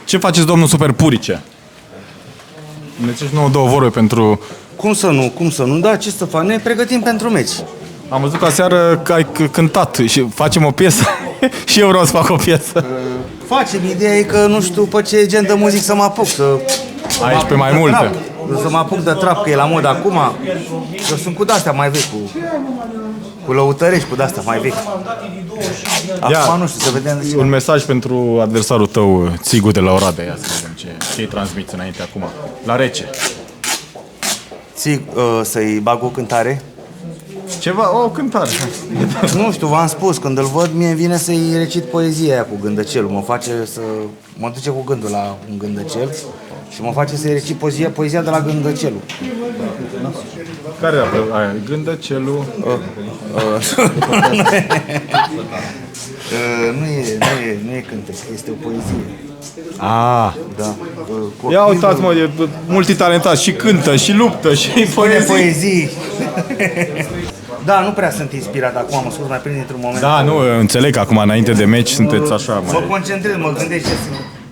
Ce faceți, domnul Super Purice? Ne zici nouă 2 vorbe pentru... Cum să nu, cum să nu? Da, ce să fac? Ne pregătim pentru meci. Am văzut că aseară că ai cântat și facem o piesă și eu vreau să fac o piesă. Facem, ideea e că nu știu pe ce gen de muzică să mă apuc, Aici pe mai multe. Să mă apuc de trap, că e la mod acum. Eu sunt cu de-astea mai vechi, cu lăutărești, cu de-astea mai vechi. Acum nu știu, să vedem de ce. Un mesaj pentru adversarul tău, Țigu de la Oradea. Ia să vedem ce îi transmiți înainte acum. La rece. Să-i bag o cântare? Ceva, o cântare. Nu știu, v-am spus, când îl văd, mie vine să-i recit poezia aia cu gândăcelul. Mă duce cu gândul la un gândăcel și mă face să-i recit poezia de la gândăcelul. Care era aia? Gândăcelul? Nu e cântec, este o poezie. Ah. Da. Ia uitați, mă, e multitalentat, și cântă, și luptă, și poezii. Da, nu prea sunt inspirat acum, mă scuz, mai prind într-un moment. Da, nu, înțeleg că acum, înainte de meci, sunteți așa mai... Mă concentrez, mă gândesc ce sunt.